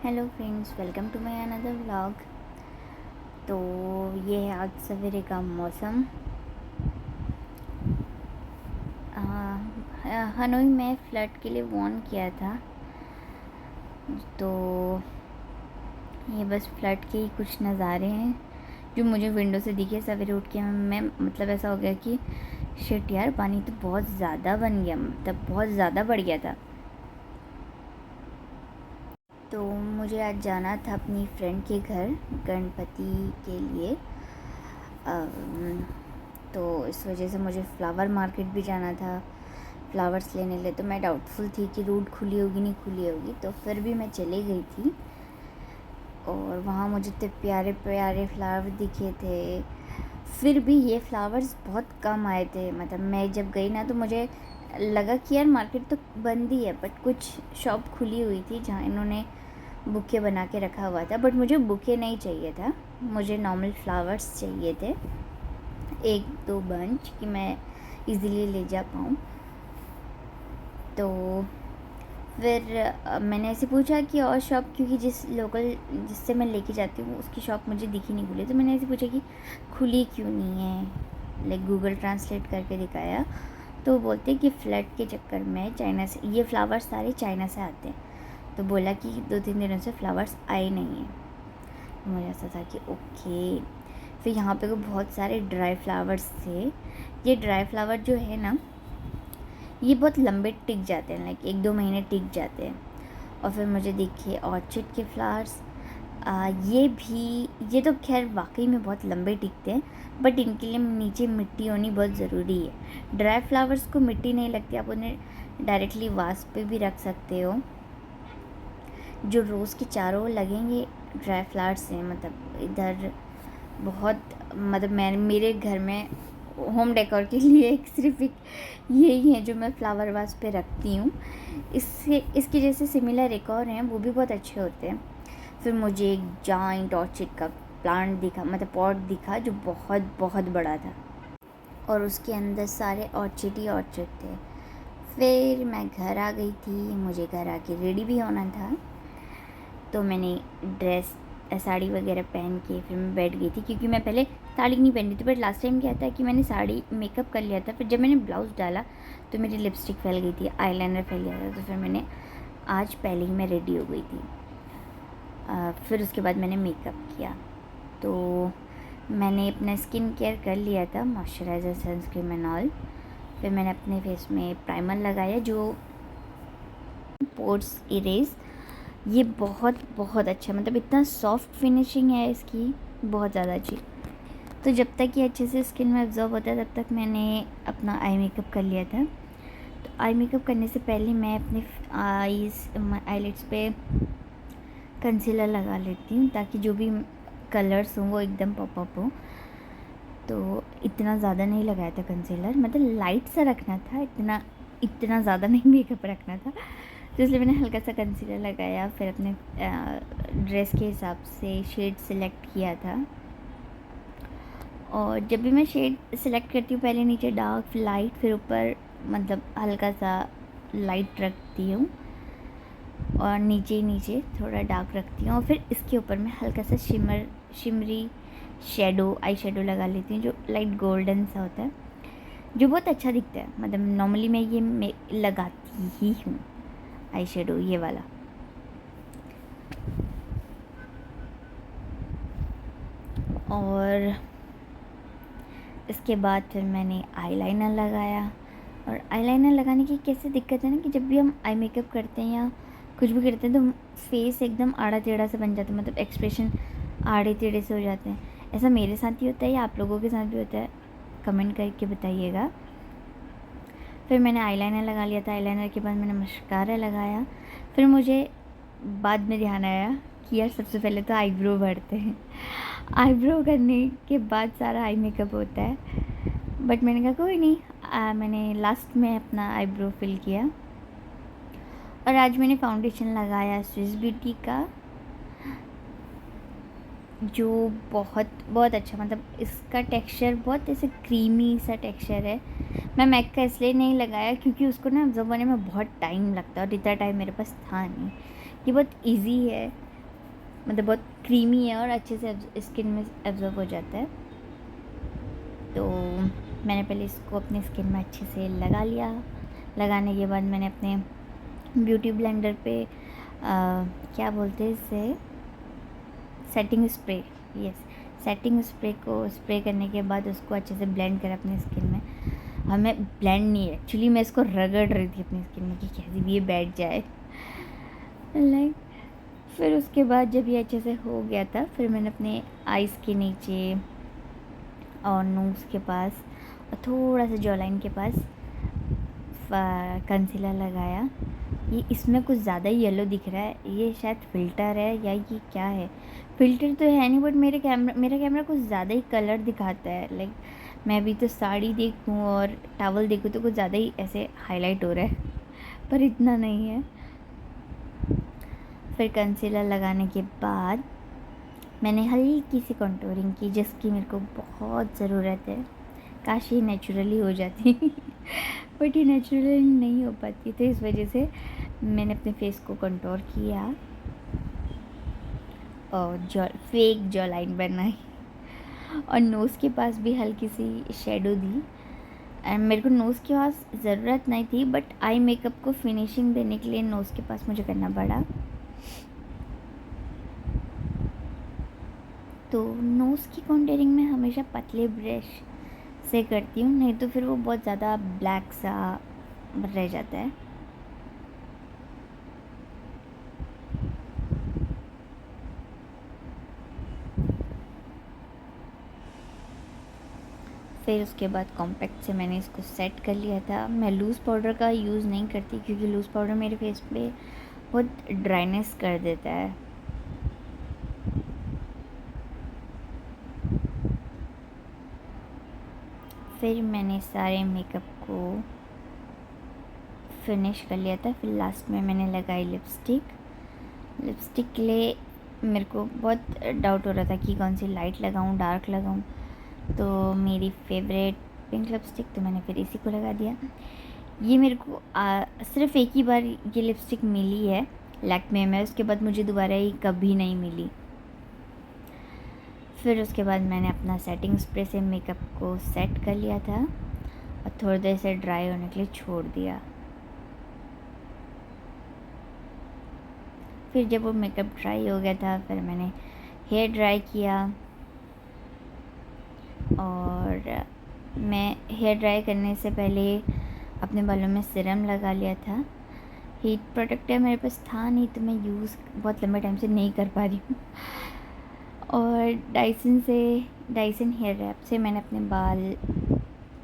Hello friends, welcome to my another vlog. तो ये है आज सवेरे का मौसम। हनोई में फ्लड के लिए वार्न किया था, तो ये बस फ्लड के ही कुछ नज़ारे हैं जो मुझे विंडो से दिखे। सवेरे उठ के मैं मतलब ऐसा हो गया कि शिट यार, पानी तो बहुत ज़्यादा बन गया, मतलब बहुत ज़्यादा बढ़ गया था। तो मुझे आज जाना था अपनी फ्रेंड के घर गणपति के लिए। तो इस वजह से मुझे फ्लावर मार्केट भी जाना था फ्लावर्स लेने लिए। तो मैं डाउटफुल थी कि रूट खुली होगी नहीं खुली होगी, तो फिर भी मैं चली गई थी। और वहाँ मुझे इतने प्यारे प्यारे फ्लावर दिखे थे। फिर भी ये फ्लावर्स बहुत कम आए थे। मतलब मैं जब गई ना, तो मुझे लगा कि यार मार्केट तो बंद ही है, बट कुछ शॉप खुली हुई थी जहाँ इन्होंने बुके बना के रखा हुआ था। बट मुझे बुके नहीं चाहिए था, मुझे नॉर्मल फ्लावर्स चाहिए थे, 1-2 बंच, कि मैं इजीली ले जा पाऊँ। तो फिर मैंने ऐसे पूछा कि और शॉप, क्योंकि जिससे मैं लेके जाती हूँ उसकी शॉप मुझे दिखी नहीं खुली। तो मैंने ऐसे पूछा कि खुली क्यों नहीं है, लाइक गूगल ट्रांसलेट करके दिखाया। तो वो बोलते कि फ्लड के चक्कर में चाइना से ये फ्लावर्स सारे चाइना से आते हैं। तो बोला कि 2-3 दिनों से फ्लावर्स आए नहीं हैं। तो मुझे ऐसा था कि ओके। फिर यहाँ पे बहुत सारे ड्राई फ्लावर्स थे। ये ड्राई फ्लावर जो है ना, ये बहुत लंबे टिक जाते हैं, लाइक 1-2 महीने टिक जाते हैं। और फिर मुझे दिखे ऑर्चिड के फ्लावर्स। ये तो खैर वाकई में बहुत लंबे टिकते हैं, बट इनके लिए नीचे मिट्टी होनी बहुत ज़रूरी है। ड्राई फ्लावर्स को मिट्टी नहीं लगती, आप उन्हें डायरेक्टली वास पे भी रख सकते हो। जो रोज़ के चारों लगेंगे ड्राई फ्लावर्स हैं, मतलब इधर बहुत, मतलब मैं मेरे घर में होम डेकोर के लिए सिर्फ एक यही है जो मैं फ्लावर वास पे रखती हूँ। इसके जैसे सिमिलर एक और हैं, वो भी बहुत अच्छे होते हैं। फिर मुझे एक जाइंट ऑर्चिड का प्लांट दिखा, मतलब पॉट दिखा, जो बहुत बहुत बड़ा था और उसके अंदर सारे ऑर्चिड ही ऑर्चिड थे। फिर मैं घर आ गई थी, मुझे घर आके रेडी भी होना था। तो मैंने साड़ी वगैरह पहन के फिर मैं बैठ गई थी, क्योंकि मैं पहले साड़ी नहीं पहनी थी। बट लास्ट टाइम क्या था कि मैंने साड़ी मेकअप कर लिया था, फिर जब मैंने ब्लाउज़ डाला तो मेरी लिपस्टिक फैल गई थी, आईलाइनर फैल गया था। तो फिर मैंने आज पहले ही मैं रेडी हो गई थी। फिर उसके बाद मैंने मेकअप किया। तो मैंने अपना स्किन केयर कर लिया था, मॉइस्चराइज़र, सनस्क्रीन एंड ऑल। फिर मैंने अपने फेस में प्राइमर लगाया, जो पोर्स इरेज। ये बहुत बहुत अच्छा, मतलब इतना सॉफ्ट फिनिशिंग है इसकी, बहुत ज़्यादा अच्छी। तो जब तक ये अच्छे से स्किन में एब्जॉर्ब होता है तब तक मैंने अपना आई मेकअप कर लिया था। तो आई मेकअप करने से पहले मैं अपने आईलिड्स पे कंसीलर लगा लेती हूँ, ताकि जो भी कलर्स हों वो एकदम पॉप अप हो। तो इतना ज़्यादा नहीं लगाया था कंसीलर, मतलब लाइट सा रखना था, इतना ज़्यादा नहीं मेकअप रखना था। तो इसलिए मैंने हल्का सा कंसीलर लगाया। फिर अपने ड्रेस के हिसाब से शेड सिलेक्ट किया था। और जब भी मैं शेड सिलेक्ट करती हूँ, पहले नीचे डार्क, फिर लाइट, फिर ऊपर मतलब हल्का सा लाइट रखती हूँ, और नीचे नीचे थोड़ा डार्क रखती हूँ। और फिर इसके ऊपर मैं हल्का सा शिमरी आई शेडो लगा लेती हूँ, जो लाइट गोल्डन सा होता है, जो बहुत अच्छा दिखता है। मतलब नॉर्मली मैं ये लगाती ही हूँ, आई शेडो ये वाला। और इसके बाद फिर मैंने आईलाइनर लगाया। और आईलाइनर लगाने की कैसे दिक्कत है ना, कि जब भी हम आई मेकअप करते हैं या कुछ भी करते हैं तो फेस एकदम आड़ा टेढ़ा से बन जाता है, मतलब एक्सप्रेशन आड़े टेढ़े से हो जाते हैं। ऐसा मेरे साथ ही होता है या आप लोगों के साथ भी होता है, कमेंट करके बताइएगा। फिर मैंने आईलाइनर लगा लिया था। आईलाइनर के बाद मैंने मस्कारा लगाया। फिर मुझे बाद में ध्यान आया कि यार सबसे पहले तो आईब्रो बढ़ते हैं, आईब्रो करने के बाद सारा आई मेकअप होता है। बट मैंने कहा कोई नहीं, मैंने लास्ट में अपना आईब्रो फिल किया। और आज मैंने फाउंडेशन लगाया स्विस ब्यूटी का, जो बहुत बहुत अच्छा, मतलब इसका टेक्सचर बहुत ऐसे क्रीमी सा टेक्सचर है। मैं मैक का इसलिए नहीं लगाया क्योंकि उसको ना ऑब्जर्व होने में बहुत टाइम लगता है, और इतना टाइम मेरे पास था नहीं। ये बहुत इजी है, मतलब बहुत क्रीमी है और अच्छे से स्किन में एब्जॉर्ब हो जाता है। तो मैंने पहले इसको अपनी स्किन में अच्छे से लगा लिया। लगाने के बाद मैंने अपने ब्यूटी ब्लेंडर पे क्या बोलते हैं इसे, setting spray, yes, setting spray को स्प्रे करने के बाद उसको अच्छे से ब्लेंड करा अपनी स्किन में। हमें ब्लेंड नहीं है एक्चुअली, मैं इसको रगड़ रही थी अपनी स्किन में कि कैसे भी ये बैठ जाए लाइक। फिर उसके बाद जब ये अच्छे से हो गया था, फिर मैंने अपने आइज़ के नीचे और नोज़ के पास और थोड़ा सा जॉ लाइन के पास कंसीलर लगाया। ये इसमें कुछ ज़्यादा ही येलो दिख रहा है, ये शायद फ़िल्टर है या ये क्या है। फ़िल्टर तो है नहीं, बट मेरा कैमरा कुछ ज़्यादा ही कलर दिखाता है। लाइक मैं अभी तो साड़ी देखूँ और टॉवल देखूँ तो कुछ ज़्यादा ही ऐसे हाईलाइट हो रहा है पर इतना नहीं है। फिर कंसीलर लगाने के बाद मैंने हल्की सी कंटूरिंग की, जिसकी मेरे को बहुत ज़रूरत है। काश ये नेचुरली हो जाती बट ये नेचुरली नहीं हो पाती, तो इस वजह से मैंने अपने फेस को कंटूर किया और फेक जॉ लाइन बनाई और नोज़ के पास भी हल्की सी शेडो दी। एंड मेरे को नोज़ के पास ज़रूरत नहीं थी, बट आई मेकअप को फिनिशिंग देने के लिए नोज़ के पास मुझे करना पड़ा। तो नोज़ की कंटूरिंग में हमेशा पतले ब्रश से करती हूँ, नहीं तो फिर वो बहुत ज़्यादा ब्लैक सा रह जाता है। फिर उसके बाद कॉम्पैक्ट से मैंने इसको सेट कर लिया था। मैं लूज़ पाउडर का यूज़ नहीं करती क्योंकि लूज़ पाउडर मेरे फेस पे बहुत ड्राइनेस कर देता है। फिर मैंने सारे मेकअप को फिनिश कर लिया था। फिर लास्ट में मैंने लगाई लिपस्टिक के लिए मेरे को बहुत डाउट हो रहा था कि कौन सी लाइट लगाऊं डार्क लगाऊं, तो मेरी फेवरेट पिंक लिपस्टिक, तो मैंने फिर इसी को लगा दिया। ये मेरे को सिर्फ़ एक ही बार ये लिपस्टिक मिली है लैक्मे में, उसके बाद मुझे दोबारा ये कभी नहीं मिली। फिर उसके बाद मैंने अपना सेटिंग स्प्रे से मेकअप को सेट कर लिया था और थोड़ी देर से ड्राई होने के लिए छोड़ दिया। फिर जब वो मेकअप ड्राई हो गया था, फिर मैंने हेयर ड्राई किया और मैं हेयर ड्राई करने से पहले अपने बालों में सीरम लगा लिया था। हीट प्रोटेक्टर मेरे पास था नहीं, तो मैं यूज़ बहुत लंबे टाइम से नहीं कर पा रही हूँ और डाइसन हेयर रैप से मैंने अपने बाल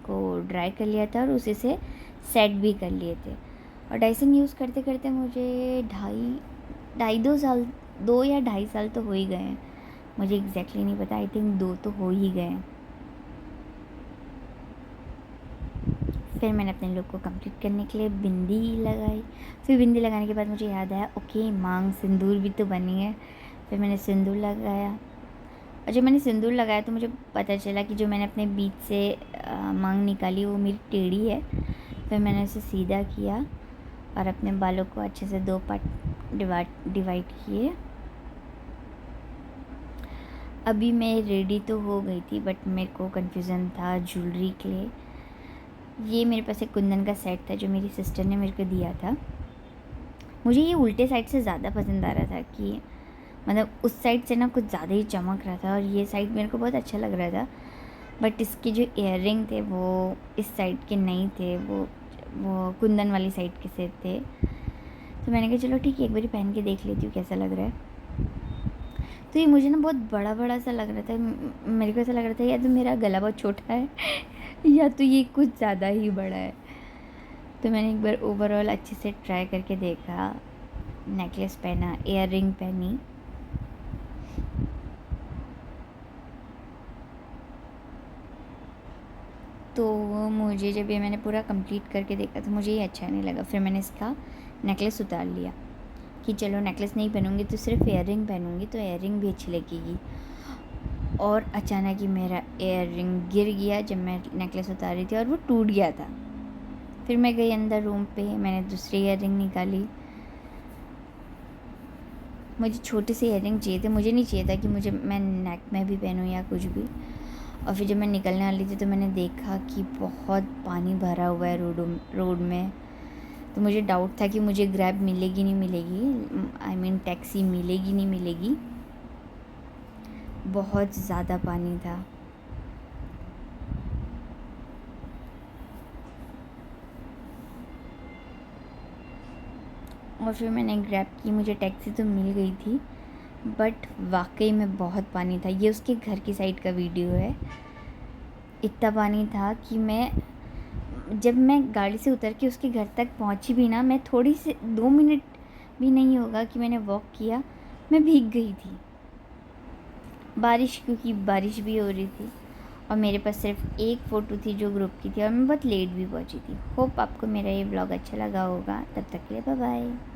को ड्राई कर लिया था और उसी से सेट भी कर लिए थे। और डाइसन यूज़ करते करते मुझे दो या ढाई साल तो हो ही गए हैं, मुझे एग्जैक्टली नहीं पता, आई थिंक 2 तो हो ही गए हैं। फिर मैंने अपने लुक को कंप्लीट करने के लिए बिंदी लगाई। फिर बिंदी लगाने के बाद मुझे याद आया, ओके मांग सिंदूर भी तो बनी है। फिर मैंने सिंदूर लगाया और जब मैंने सिंदूर लगाया तो मुझे पता चला कि जो मैंने अपने बीच से मांग निकाली वो मेरी टेढ़ी है। फिर मैंने उसे सीधा किया और अपने बालों को अच्छे से 2 पार्ट डिवाइड किए। अभी मैं रेडी तो हो गई थी, बट मेरे को कन्फ्यूज़न था ज्वेलरी के लिए। ये मेरे पास एक कुंदन का सेट था जो मेरी सिस्टर ने मेरे को दिया था। मुझे ये उल्टे साइड से ज़्यादा पसंद आ रहा था, कि मतलब उस साइड से ना कुछ ज़्यादा ही चमक रहा था और ये साइड मेरे को बहुत अच्छा लग रहा था। बट इसके जो इयररिंग थे वो इस साइड के नहीं थे, वो कुंदन वाली साइड के से थे। तो मैंने कहा चलो ठीक है, एक बार पहन के देख लेती हूँ कैसा लग रहा है। तो ये मुझे ना बहुत बड़ा बड़ा सा लग रहा था। मेरे को ऐसा लग रहा था या तो मेरा गला बहुत छोटा है या तो ये कुछ ज़्यादा ही बड़ा है। तो मैंने एक बार ओवरऑल अच्छे से ट्राई करके देखा, नेकलेस पहना, इयररिंग पहनी। तो मुझे जब ये मैंने पूरा कंप्लीट करके देखा तो मुझे ये अच्छा नहीं लगा। फिर मैंने इसका नेकलेस उतार लिया कि चलो नेकलेस नहीं पहनूंगी तो सिर्फ इयररिंग पहनूंगी, तो इयररिंग भी अच्छी लगेगी। और अचानक ही मेरा इयररिंग गिर गया जब मैं नेकलेस उतार रही थी और वो टूट गया था। फिर मैं गई अंदर रूम पे, मैंने दूसरी इयररिंग निकाली मुझे छोटे से इयररिंग चाहिए थे, मुझे नहीं चाहिए था कि मैं नेक में भी पहनूँ या कुछ भी। और फिर जब मैं निकलने वाली थी तो मैंने देखा कि बहुत पानी भरा हुआ है रोड में। तो मुझे डाउट था कि मुझे ग्रैब मिलेगी नहीं मिलेगी, आई मीन टैक्सी मिलेगी नहीं मिलेगी। बहुत ज़्यादा पानी था। और फिर मैंने ग्रैब की, मुझे टैक्सी तो मिल गई थी, बट वाकई में बहुत पानी था। ये उसके घर की साइड का वीडियो है। इतना पानी था कि जब मैं गाड़ी से उतर के उसके घर तक पहुंची भी ना, मैं थोड़ी से 2 मिनट भी नहीं होगा कि मैंने वॉक किया, मैं भीग गई थी। क्योंकि बारिश भी हो रही थी और मेरे पास सिर्फ एक फ़ोटो थी जो ग्रुप की थी और मैं बहुत लेट भी पहुंची थी। होप आपको मेरा ये व्लॉग अच्छा लगा होगा। तब तक के लिए बाय बाय।